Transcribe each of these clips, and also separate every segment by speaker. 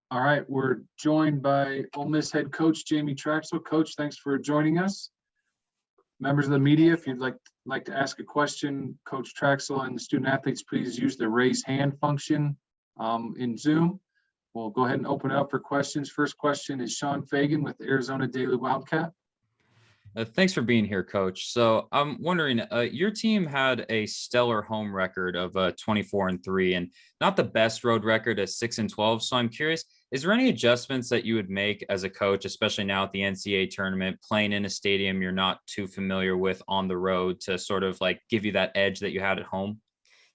Speaker 1: All right, we're joined by Ole Miss head coach Jamie Traxel. Coach, thanks for joining us. Members of the media, if you'd like to ask a question, Coach Traxel and the student athletes, please use the raise hand function in Zoom. We'll go ahead and open it up for questions. First question is Sean Fagan with Arizona Daily Wildcat.
Speaker 2: Thanks for being here, Coach. So I'm wondering, your team had a stellar home record of 24-3, and not the best road record at 6-12. So I'm curious, is there any adjustments that you would make as a coach, especially now at the NCAA tournament, playing in a stadium you're not too familiar with on the road, to sort of like give you that edge that you had at home?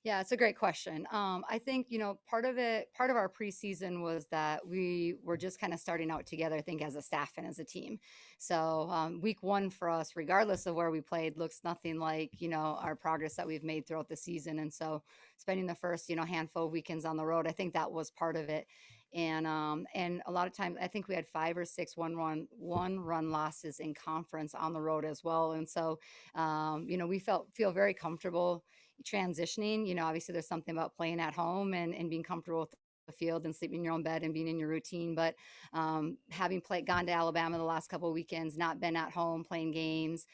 Speaker 3: Yeah, it's a great question. I think, part of our preseason was that we were just kind of starting out together, I think, as a staff and as a team. So week one for us, regardless of where we played, looks nothing like, our progress that we've made throughout the season. And so spending the first, handful of weekends on the road, I think that was part of it. And a lot of times, I think we had 5 or 6 one run losses in conference on the road as well. And so, we feel very comfortable transitioning. Obviously there's something about playing at home and being comfortable with the field and sleeping in your own bed and being in your routine. But having gone to Alabama the last couple of weekends, not been at home playing games,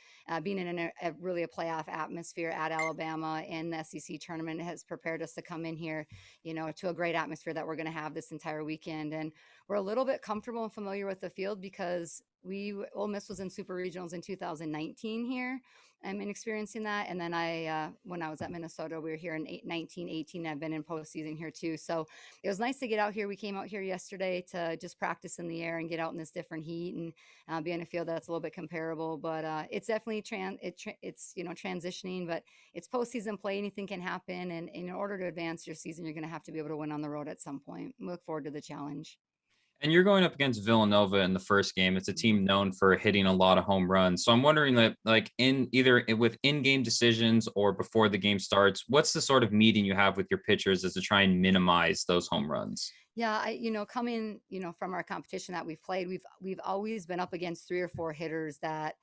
Speaker 3: being in really a playoff atmosphere at Alabama and the SEC tournament has prepared us to come in here, to a great atmosphere that we're going to have this entire weekend. And we're a little bit comfortable and familiar with the field because Ole Miss was in super regionals in 2019 here. I'm experiencing that. And then when I was at Minnesota, we were here in 1918. I've been in postseason here too. So it was nice to get out here. We came out here yesterday to just practice in the air and get out in this different heat and be in a field that's a little bit comparable. But it's definitely it's transitioning, but it's postseason play. Anything can happen. And in order to advance your season, you're going to have to be able to win on the road at some point. Look forward to the challenge.
Speaker 2: And you're going up against Villanova in the first game. It's a team known for hitting a lot of home runs. So I'm wondering that, like, in either with in-game decisions or before the game starts, what's the sort of meeting you have with your pitchers as to try and minimize those home runs?
Speaker 3: Yeah, coming, from our competition that we've played, we've always been up against 3 or 4 hitters that,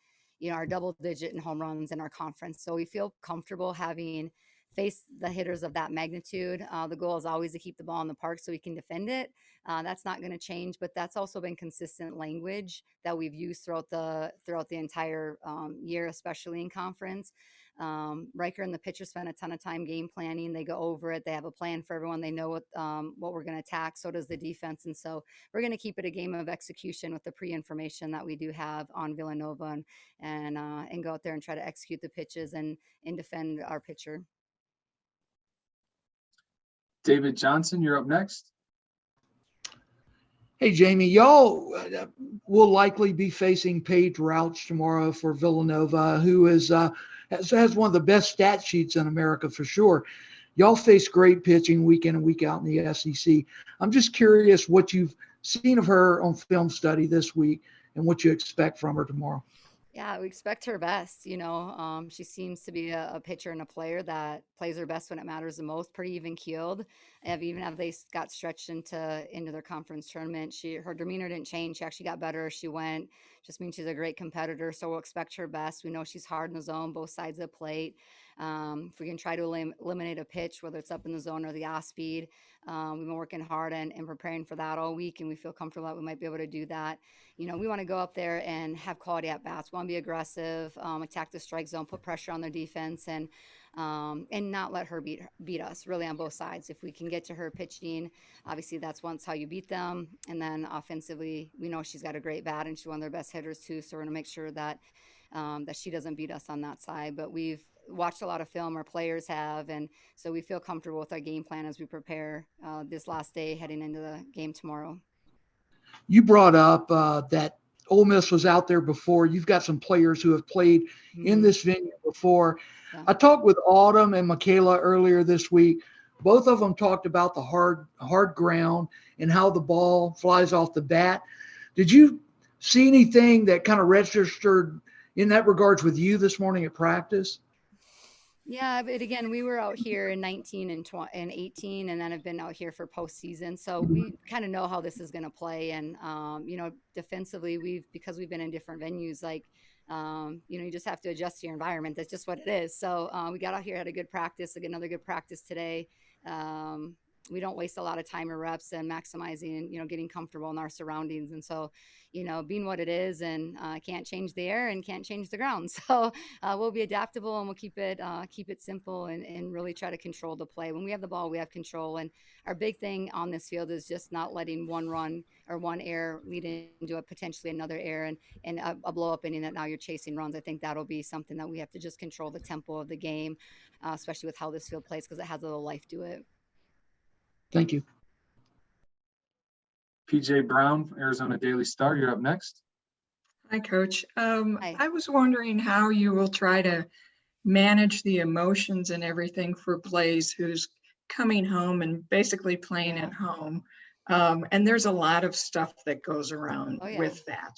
Speaker 3: are double digit in home runs in our conference. So we feel comfortable having faced the hitters of that magnitude. The goal is always to keep the ball in the park so we can defend it. That's not going to change, but that's also been consistent language that we've used throughout the entire year, especially in conference. Riker and the pitcher spend a ton of time game planning. They go over it. They have a plan for everyone. They know what we're going to attack. So does the defense. And so we're going to keep it a game of execution with the pre-information that we do have on Villanova and go out there and try to execute the pitches and defend our pitcher.
Speaker 1: David Johnson, you're up next.
Speaker 4: Hey, Jamie, y'all will likely be facing Paige Rouch tomorrow for Villanova, who has one of the best stat sheets in America for sure. Y'all face great pitching week in and week out in the SEC. I'm just curious what you've seen of her on film study this week and what you expect from her tomorrow.
Speaker 3: Yeah, we expect her best. She seems to be a pitcher and a player that plays her best when it matters the most. Pretty even keeled. Even if they got stretched into their conference tournament, her demeanor didn't change. She actually got better as she went. Just means she's a great competitor. So we'll expect her best. We know she's hard in the zone, both sides of the plate. If we can try to eliminate a pitch, whether it's up in the zone or the off speed, we've been working hard and preparing for that all week, and we feel comfortable that we might be able to do that. We want to go up there and have quality at bats. We want to be aggressive, attack the strike zone, put pressure on their defense, and not let her beat us really on both sides. If we can get to her pitching, obviously that's how you beat them. And then offensively, we know she's got a great bat and she's one of their best hitters too. So we're going to make sure that she doesn't beat us on that side. But we've watched a lot of film, our players have, and so we feel comfortable with our game plan as we prepare this last day heading into the game tomorrow.
Speaker 4: You brought up that Ole Miss was out there before. You've got some players who have played in this venue before. Yeah. I talked with Autumn and Michaela earlier this week. Both of them talked about the hard ground and how the ball flies off the bat. Did you see anything that kind of registered in that regards with you this morning at practice?
Speaker 3: Yeah, but again, we were out here in 19 and 18, and then have been out here for postseason. So we kind of know how this is going to play. And, defensively, because we've been in different venues, you just have to adjust to your environment. That's just what it is. So we got out here, had a good practice, another good practice today. we don't waste a lot of time or reps and maximizing, getting comfortable in our surroundings. And so, being what it is, and can't change the air and can't change the ground. So we'll be adaptable, and we'll keep it simple, and really try to control the play. When we have the ball, we have control. And our big thing on this field is just not letting one run or one error lead into a potentially another error and a blow up inning that now you're chasing runs. I think that'll be something that we have to just control the tempo of the game, especially with how this field plays, because it has a little life to it.
Speaker 4: Thank you.
Speaker 1: PJ Brown, Arizona Daily Star, you're up next.
Speaker 5: Hi, Coach.
Speaker 3: Hi.
Speaker 5: I was wondering how you will try to manage the emotions and everything for Blaze, who's coming home and basically playing
Speaker 3: Yeah.
Speaker 5: at home. And there's a lot of stuff that goes around
Speaker 3: Oh, yeah.
Speaker 5: with that.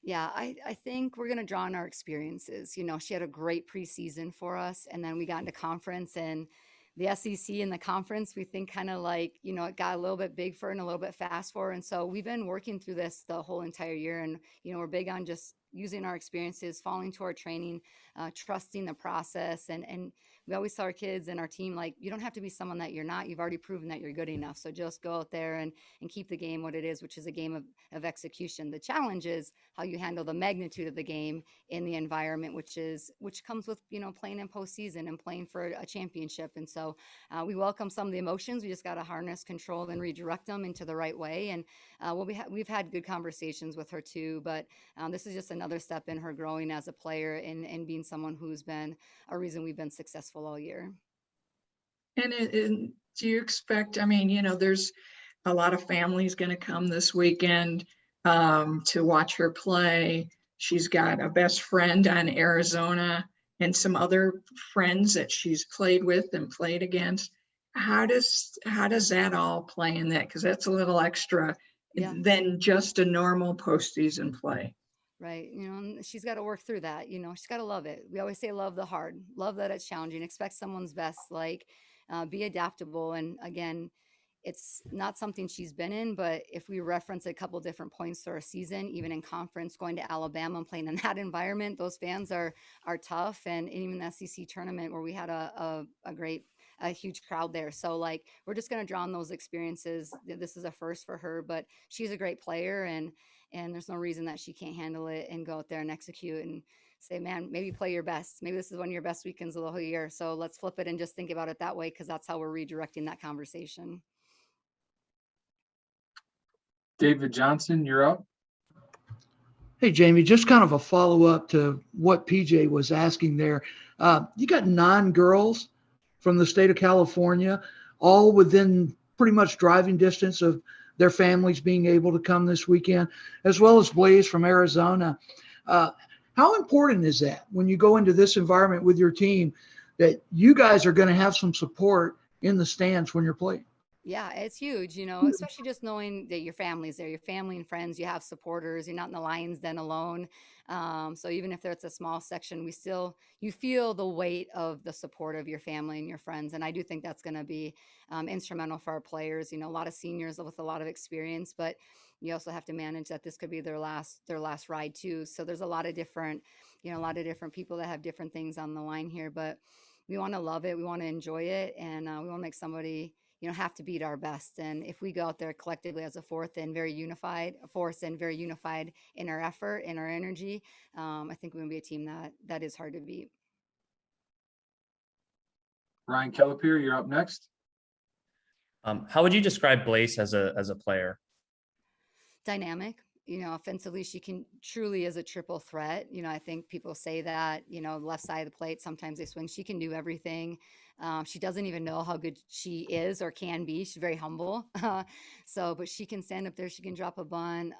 Speaker 3: Yeah, I think we're going to draw on our experiences. She had a great preseason for us, and then we got into conference, and the SEC and the conference, we think kind of like, it got a little bit big for her and a little bit fast for her. And so we've been working through this the whole entire year. And, we're big on just using our experiences, following to our training, trusting the process. And we always tell our kids and our team, like, you don't have to be someone that you're not. You've already proven that you're good enough. So just go out there and keep the game what it is, which is a game of execution. The challenge is how you handle the magnitude of the game in the environment, which comes with, playing in postseason and playing for a championship. And so we welcome some of the emotions. We just got to harness, control, and redirect them into the right way. And we've had good conversations with her too, but this is just another step in her growing as a player and being someone who's been a reason we've been successful all year.
Speaker 5: And do you expect, there's a lot of families going to come this weekend to watch her play. She's got a best friend on Arizona and some other friends that she's played with and played against. How does that all play in that? Because that's a little extra than just a normal postseason play.
Speaker 3: Right. And she's got to work through that. She's got to love it. We always say love the hard, love that it's challenging, expect someone's best, be adaptable. And again, it's not something she's been in, but if we reference a couple different points to our season, even in conference, going to Alabama and playing in that environment, those fans are tough. And even the SEC tournament where we had a huge crowd there. So we're just going to draw on those experiences. This is a first for her, but she's a great player, and there's no reason that she can't handle it and go out there and execute and say, man, maybe play your best. Maybe this is one of your best weekends of the whole year. So let's flip it and just think about it that way, because that's how we're redirecting that conversation.
Speaker 1: David Johnson, you're up.
Speaker 4: Hey, Jamie, just kind of a follow-up to what PJ was asking there. You got 9 girls from the state of California, all within pretty much driving distance of their families being able to come this weekend, as well as Blaze from Arizona. How important is that when you go into this environment with your team, that you guys are going to have some support in the stands when you're playing?
Speaker 3: Yeah, it's huge, especially just knowing that your family's there, your family and friends, you have supporters, you're not in the lion's den alone. So even if it's a small section, you feel the weight of the support of your family and your friends. And I do think that's going to be instrumental for our players, a lot of seniors with a lot of experience, but you also have to manage that this could be their last ride too. So there's a lot of different people that have different things on the line here, but we want to love it. We want to enjoy it. And we want to make somebody, have to beat our best. And if we go out there collectively as a force and very unified in our effort and our energy, I think we're going to be a team that is hard to beat.
Speaker 1: Ryan Kellepier, you're up next.
Speaker 6: How would you describe Blaze as a player?
Speaker 3: Dynamic. Offensively, she truly is a triple threat. I think people say that, left side of the plate, sometimes they swing. She can do everything. She doesn't even know how good she is or can be. She's very humble. But she can stand up there. She can drop a bunt.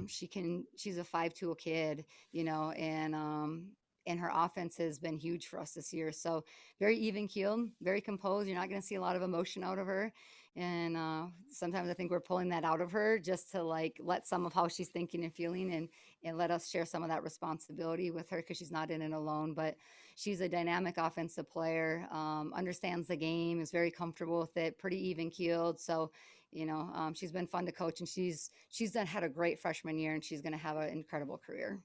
Speaker 3: She's a 5'2" kid, and her offense has been huge for us this year. So very even keeled, very composed. You're not going to see a lot of emotion out of her. And sometimes I think we're pulling that out of her just to let some of how she's thinking and feeling and let us share some of that responsibility with her, because she's not in it alone. But she's a dynamic offensive player, understands the game, is very comfortable with it, pretty even keeled. So, she's been fun to coach, and she's had a great freshman year, and she's going to have an incredible career.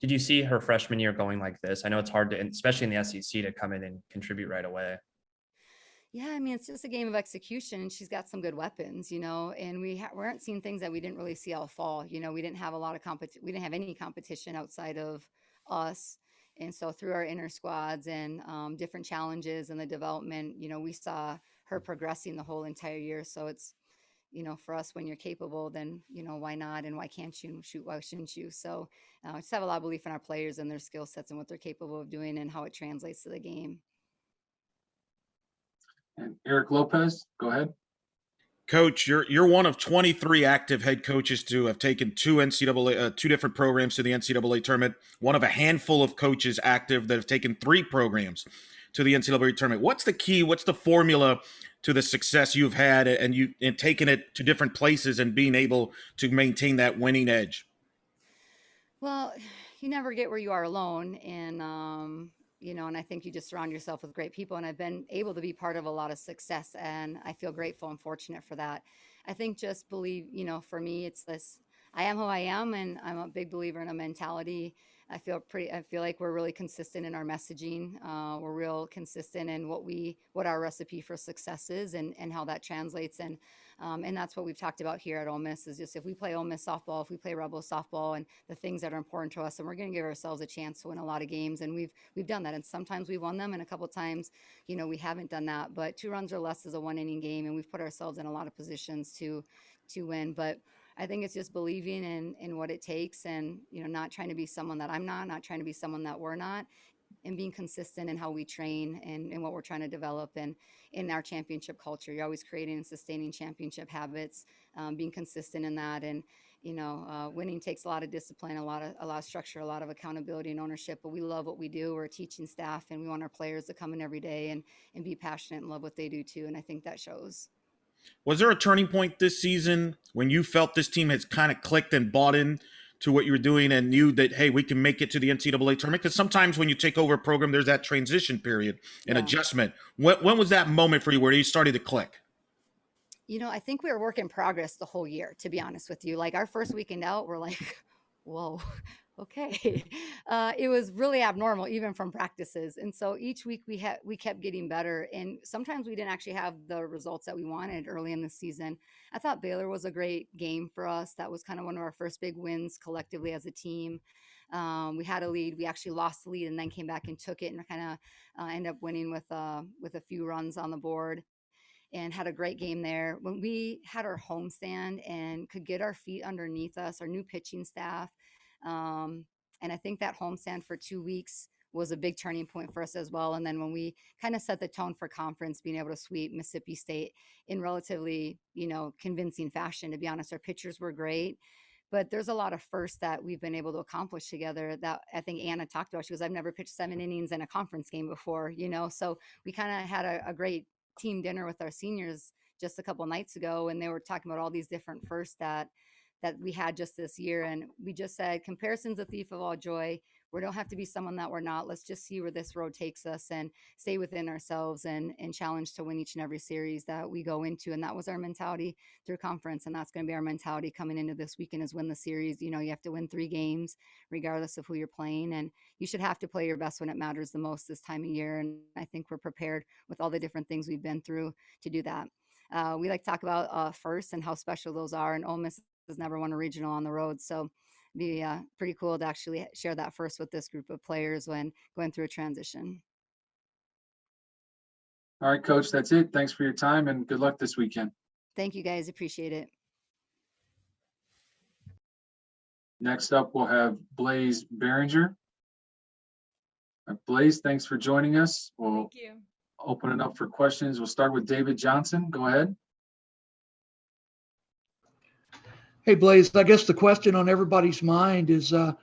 Speaker 6: Did you see her freshman year going like this? I know it's hard to, especially in the SEC, to come in and contribute right away.
Speaker 3: Yeah, I mean, it's just a game of execution, and she's got some good weapons, and we weren't seeing things that we didn't really see all fall. We didn't have a lot of we didn't have any competition outside of us. And so through our inner squads and different challenges and the development, we saw her progressing the whole entire year. So it's, for us, when you're capable, then, why not? And why can't you shoot? Why shouldn't you? So I just have a lot of belief in our players and their skill sets and what they're capable of doing and how it translates to the game.
Speaker 1: And Eric Lopez, go ahead.
Speaker 7: Coach, you're one of 23 active head coaches to have taken two different programs to the NCAA tournament. One of a handful of coaches active that have taken 3 programs to the NCAA tournament. What's the key? What's the formula to the success you've had and taking it to different places and being able to maintain that winning edge?
Speaker 3: Well, you never get where you are alone. And, and I think you just surround yourself with great people. And I've been able to be part of a lot of success. And I feel grateful and fortunate for that. I think just believe, for me, it's this, I am who I am. And I'm a big believer in a mentality. I feel like we're really consistent in our messaging. We're real consistent in what our recipe for success is and how that translates. And that's what we've talked about here at Ole Miss is just if we play Ole Miss softball, if we play Rebel softball and the things that are important to us, and we're going to give ourselves a chance to win a lot of games. And we've done that. And sometimes we won them and a couple of times, we haven't done that. But 2 runs or less is a 1-inning game. And we've put ourselves in a lot of positions to win. But I think it's just believing in what it takes and, not trying to be someone that I'm not trying to be someone that we're not, and being consistent in how we train and what we're trying to develop and in our championship culture. You're always creating and sustaining championship habits, being consistent in that. And, winning takes a lot of discipline, a lot of structure, a lot of accountability and ownership, but we love what we do. We're a teaching staff and we want our players to come in every day and be passionate and love what they do too. And I think that shows.
Speaker 7: Was there a turning point this season when you felt this team has kind of clicked and bought in to what you were doing and knew that, hey, we can make it to the NCAA tournament? Because sometimes when you take over a program, there's that transition period and adjustment. When was that moment for you where you started to click?
Speaker 3: I think we were work in progress the whole year, to be honest with you. Like our first weekend out, we're like, whoa, okay. It was really abnormal, even from practices. And so each week we kept getting better. And sometimes we didn't actually have the results that we wanted early in the season. I thought Baylor was a great game for us. That was kind of one of our first big wins collectively as a team. We had a lead. We actually lost the lead and then came back and took it and kind of ended up winning with a few runs on the board. And had a great game there. When we had our homestand and could get our feet underneath us, our new pitching staff. And I think that homestand for 2 weeks was a big turning point for us as well. And then when we kind of set the tone for conference, being able to sweep Mississippi State in relatively, convincing fashion, to be honest, our pitchers were great. But there's a lot of firsts that we've been able to accomplish together that I think Anna talked about. She goes, I've never pitched 7 innings in a conference game before, so we kind of had a great team dinner with our seniors just a couple of nights ago, and they were talking about all these different firsts that we had just this year. And we just said, comparison's the thief of all joy. We don't have to be someone that we're not. Let's just see where this road takes us and stay within ourselves and challenge to win each and every series that we go into. And that was our mentality through conference. And that's going to be our mentality coming into this weekend is win the series. You have to win 3 games regardless of who you're playing. And you should have to play your best when it matters the most this time of year. And I think we're prepared with all the different things we've been through to do that. We like to talk about first and how special those are. And Ole Miss has never won a regional on the road. So be pretty cool to actually share that first with this group of players when going through a transition.
Speaker 1: All right, Coach, that's it. Thanks for your time and good luck this weekend.
Speaker 3: Thank you, guys. Appreciate it.
Speaker 1: Next up, we'll have Blaze Behringer. Blaze, thanks for joining us. We'll
Speaker 8: Thank you.
Speaker 1: open it up for questions. We'll start with David Johnson. Go ahead.
Speaker 4: Hey, Blaze, I guess the question on everybody's mind is a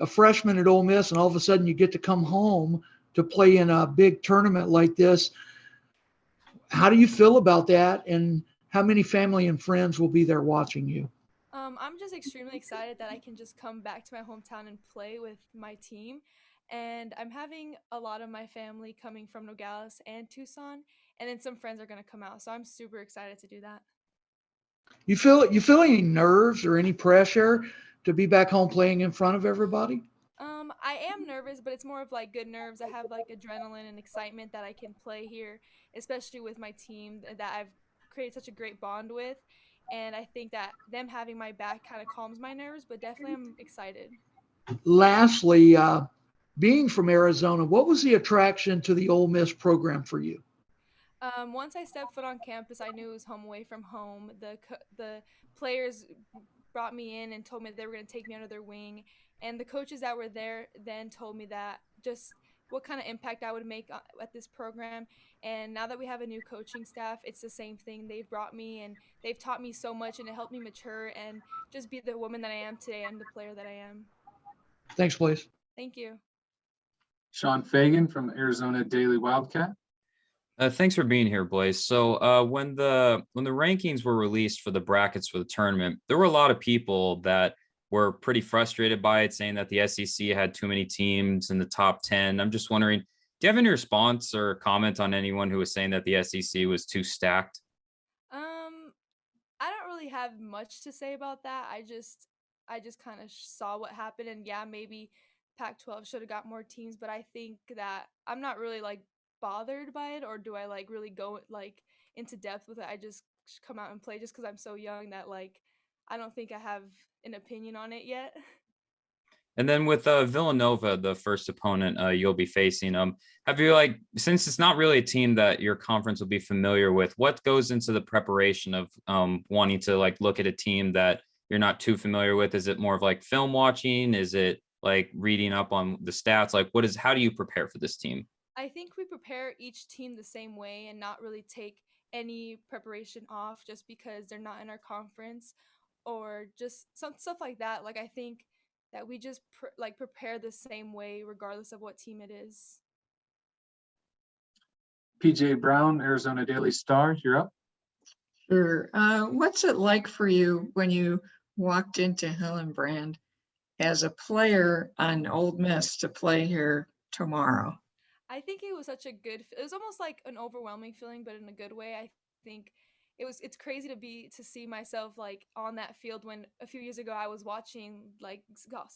Speaker 4: freshman at Ole Miss, and all of a sudden you get to come home to play in a big tournament like this. How do you feel about that, and how many family and friends will be there watching you?
Speaker 8: I'm just extremely excited that I can just come back to my hometown and play with my team. And I'm having a lot of my family coming from Nogales and Tucson, and then some friends are going to come out. So I'm super excited to do that.
Speaker 4: You feel any nerves or any pressure to be back home playing in front of everybody?
Speaker 8: I am nervous, but it's more of like good nerves. I have like adrenaline and excitement that I can play here, especially with my team that I've created such a great bond with. And I think that them having my back kind of calms my nerves, but definitely I'm excited.
Speaker 4: Lastly, being from Arizona, what was the attraction to the Ole Miss program for you?
Speaker 8: Once I stepped foot on campus, I knew it was home away from home. The players brought me in and told me that they were going to take me under their wing, and the coaches that were there then told me that just what kind of impact I would make at this program. And now that we have a new coaching staff, it's the same thing. They've brought me and they've taught me so much, and it helped me mature and just be the woman that I am today and the player that I am.
Speaker 4: Thanks, Blaze.
Speaker 8: Thank you.
Speaker 1: Sean Fagan from Arizona Daily Wildcat.
Speaker 2: Thanks for being here, Blaze. So when the rankings were released for the brackets for the tournament, there were a lot of people that were pretty frustrated by it, saying that the SEC had too many teams in the top 10. I'm just wondering, do you have any response or comment on anyone who was saying that the SEC was too stacked?
Speaker 8: I don't really have much to say about that. I just kind of saw what happened, and yeah, maybe Pac-12 should have got more teams, but I think that I'm not really like bothered by it, or do I like really go like into depth with it? I just come out and play just because I'm so young that like I don't think I have an opinion on it yet.
Speaker 2: And then with Villanova, the first opponent you'll be facing, have you like since it's not really a team that your conference will be familiar with, what goes into the preparation of wanting to like look at a team that you're not too familiar with? Is it more of like film watching? Is it like reading up on the stats? Like how do you prepare for this team?
Speaker 8: I think we prepare each team the same way and not really take any preparation off just because they're not in our conference or just some stuff like that. Like I think that we just prepare the same way regardless of what team it is.
Speaker 1: PJ Brown, Arizona Daily Star, you're up.
Speaker 5: Sure. What's it like for you when you walked into Hillenbrand as a player on Old Miss to play here tomorrow?
Speaker 8: I think it was such a it was almost like an overwhelming feeling, but in a good way. I think it's crazy to see myself like on that field when a few years ago I was watching like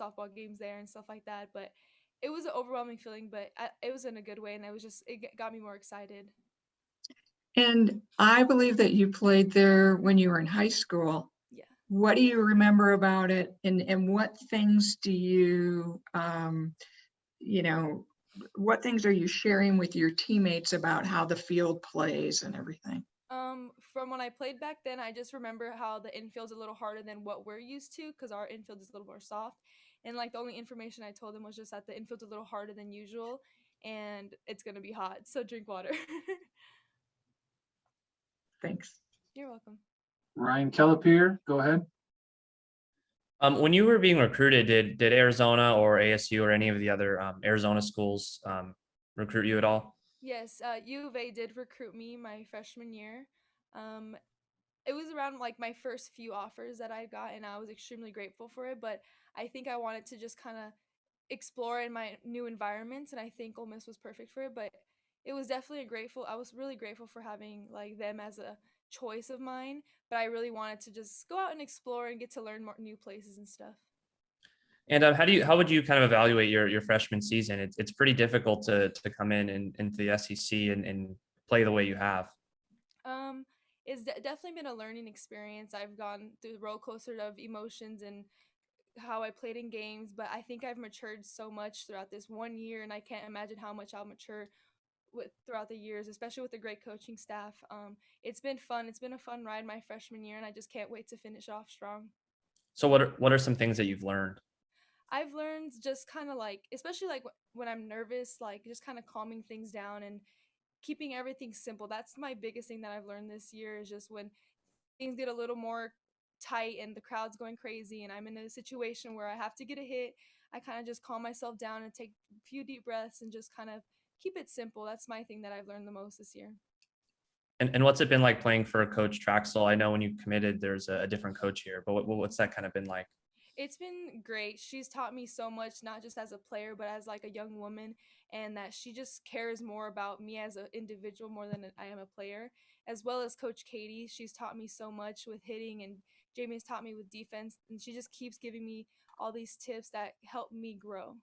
Speaker 8: softball games there and stuff like that, but it was an overwhelming feeling, but it was in a good way, and it got me more excited.
Speaker 5: And I believe that you played there when you were in high school.
Speaker 8: Yeah.
Speaker 5: What do you remember about it? And what things do you know, what things are you sharing with your teammates about how the field plays and everything?
Speaker 8: From when I played back then, I just remember how the infield's a little harder than what we're used to because our infield is a little more soft. And like the only information I told them was just that the infield's a little harder than usual and it's gonna be hot, so drink water.
Speaker 5: Thanks.
Speaker 8: You're welcome.
Speaker 1: Ryan Kellepier, go ahead.
Speaker 6: When you were being recruited, did Arizona or ASU or any of the other Arizona schools recruit you at all?
Speaker 8: Yes, U of A did recruit me my freshman year. Um, it was around like my first few offers that I got, and I was extremely grateful for it. But I think I wanted to just kind of explore in my new environments, and I think Ole Miss was perfect for it. But it was definitely I was really grateful for having like them as a choice of mine. But I really wanted to just go out and explore and get to learn more new places and stuff.
Speaker 6: And how would you kind of evaluate your freshman season? It's pretty difficult to come in and into the SEC and play the way you have.
Speaker 8: Um, it's definitely been a learning experience. I've gone through the roller coaster of emotions and how I played in games, but I think I've matured so much throughout this 1 year, and I can't imagine how much I'll mature throughout the years, especially with the great coaching staff. It's been fun. It's been a fun ride my freshman year, and I just can't wait to finish off strong.
Speaker 6: So what are some things that you've learned?
Speaker 8: I've learned just kind of like, especially like when I'm nervous, like just kind of calming things down and keeping everything simple. That's my biggest thing that I've learned this year is just when things get a little more tight and the crowd's going crazy and I'm in a situation where I have to get a hit, I kind of just calm myself down and take a few deep breaths and just kind of keep it simple. That's my thing that I've learned the most this year.
Speaker 6: And what's it been like playing for Coach Traxel? I know when you committed, there's a different coach here, but what's that kind of been like?
Speaker 8: It's been great. She's taught me so much, not just as a player, but as like a young woman, and that she just cares more about me as an individual more than I am a player, as well as Coach Katie. She's taught me so much with hitting, and Jamie has taught me with defense, and she just keeps giving me all these tips that help me grow.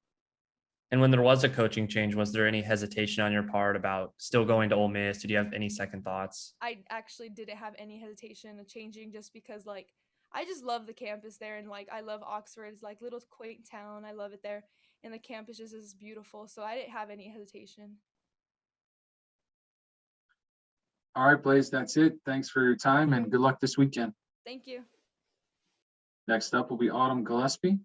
Speaker 6: And when there was a coaching change, was there any hesitation on your part about still going to Ole Miss? Did you have any second thoughts?
Speaker 8: I actually didn't have any hesitation of changing just because like I just love the campus there and like I love Oxford. It's like little quaint town. I love it there. And the campus just is beautiful. So I didn't have any hesitation.
Speaker 1: All right, Blaze, that's it. Thanks for your time and good luck this weekend.
Speaker 8: Thank you.
Speaker 1: Next up will be Autumn Gillespie.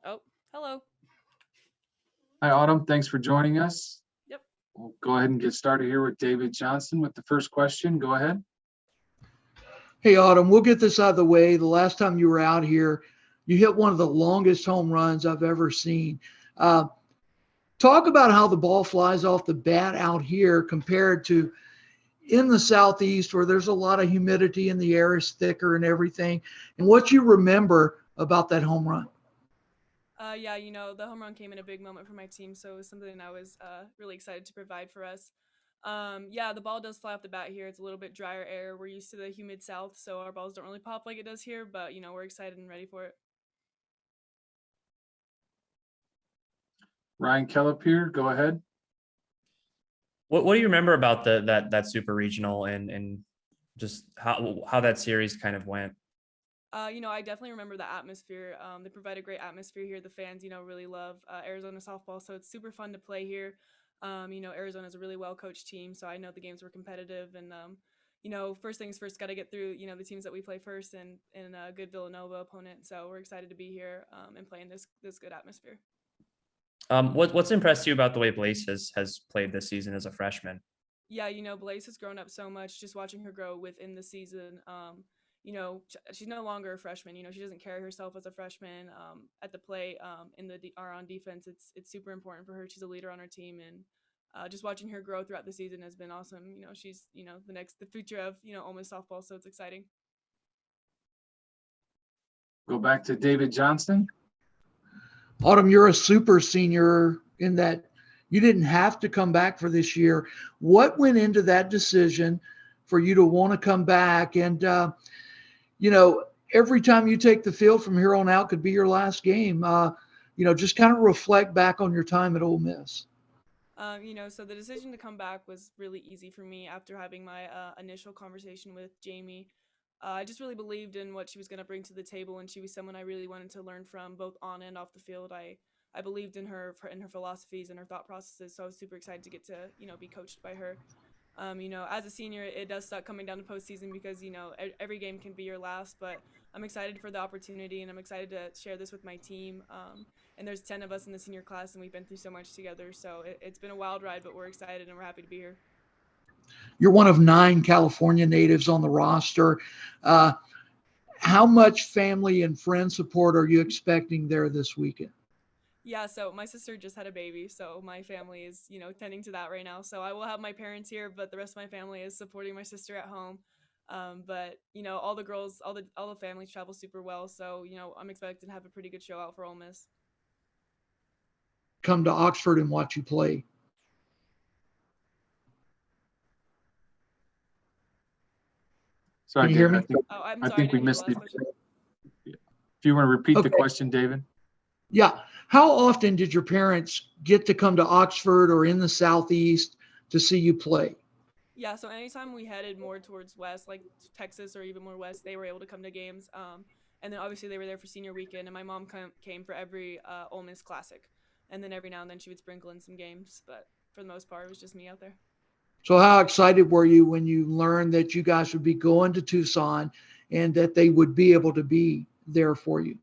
Speaker 8: Oh, hello.
Speaker 1: Hi, Autumn. Thanks for joining us.
Speaker 8: Yep.
Speaker 1: We'll go ahead and get started here with David Johnson with the first question. Go ahead.
Speaker 4: Hey, Autumn, we'll get this out of the way. The last time you were out here, you hit one of the longest home runs I've ever seen. Talk about how the ball flies off the bat out here compared to in the Southeast where there's a lot of humidity and the air is thicker and everything, and what you remember about that home run.
Speaker 8: Yeah, the home run came in a big moment for my team, so it was something I was really excited to provide for us. Yeah, the ball does fly off the bat here. It's a little bit drier air. We're used to the humid South, so our balls don't really pop like it does here, but, we're excited and ready for it.
Speaker 1: Ryan Kellip here. Go ahead.
Speaker 6: What do you remember about that super regional and just how that series kind of went?
Speaker 8: I definitely remember the atmosphere. They provide a great atmosphere here. The fans, really love Arizona softball, so it's super fun to play here. Arizona is a really well-coached team, so I know the games were competitive. And, first things first, got to get through, the teams that we play first and a good Villanova opponent. So we're excited to be here and play in this good atmosphere.
Speaker 6: What's impressed you about the way Blaze has played this season as a freshman?
Speaker 8: Yeah, Blaze has grown up so much, just watching her grow within the season. She's no longer a freshman. She doesn't carry herself as a freshman at the plate or on defense. It's super important for her. She's a leader on her team, and just watching her grow throughout the season has been awesome. She's the future of Ole Miss softball, so it's exciting.
Speaker 1: Go back to David Johnson.
Speaker 4: Autumn, you're a super senior in that you didn't have to come back for this year. What went into that decision for you to want to come back? And, every time you take the field from here on out could be your last game. Just kind of reflect back on your time at Ole Miss.
Speaker 8: So the decision to come back was really easy for me after having my initial conversation with Jamie. I just really believed in what she was going to bring to the table, and she was someone I really wanted to learn from, both on and off the field. I believed in her philosophies and her thought processes, so I was super excited to get to be coached by her. As a senior, it does suck coming down to postseason because every game can be your last, but I'm excited for the opportunity, and I'm excited to share this with my team. And there's 10 of us in the senior class, and we've been through so much together, so it's been a wild ride, but we're excited and we're happy to be here.
Speaker 4: You're one of 9 California natives on the roster. How much family and friend support are you expecting there this weekend?
Speaker 8: Yeah, so my sister just had a baby, so my family is, tending to that right now. So I will have my parents here, but the rest of my family is supporting my sister at home. But all the girls, all the families travel super well, so I'm expecting to have a pretty good show out for Ole Miss.
Speaker 4: Come to Oxford and watch you play.
Speaker 1: Sorry,
Speaker 4: Can you hear
Speaker 1: David,
Speaker 4: me?
Speaker 1: I think we missed it. If you want to repeat the question, David.
Speaker 4: Yeah. How often did your parents get to come to Oxford or in the Southeast to see you play?
Speaker 8: Yeah, so anytime we headed more towards west, like Texas or even more west, they were able to come to games. And then obviously they were there for senior weekend, and my mom came for every Ole Miss Classic. And then every now and then she would sprinkle in some games, but for the most part, it was just me out there.
Speaker 4: So how excited were you when you learned that you guys would be going to Tucson and that they would be able to be there for you?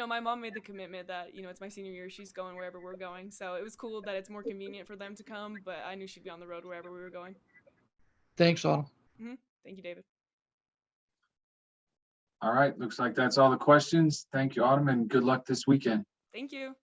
Speaker 8: My mom made the commitment that, it's my senior year. She's going wherever we're going. So it was cool that it's more convenient for them to come, but I knew she'd be on the road wherever we were going.
Speaker 4: Thanks, Autumn.
Speaker 8: Mm-hmm. Thank you, David.
Speaker 1: All right. Looks like that's all the questions. Thank you, Autumn, and good luck this weekend.
Speaker 8: Thank you.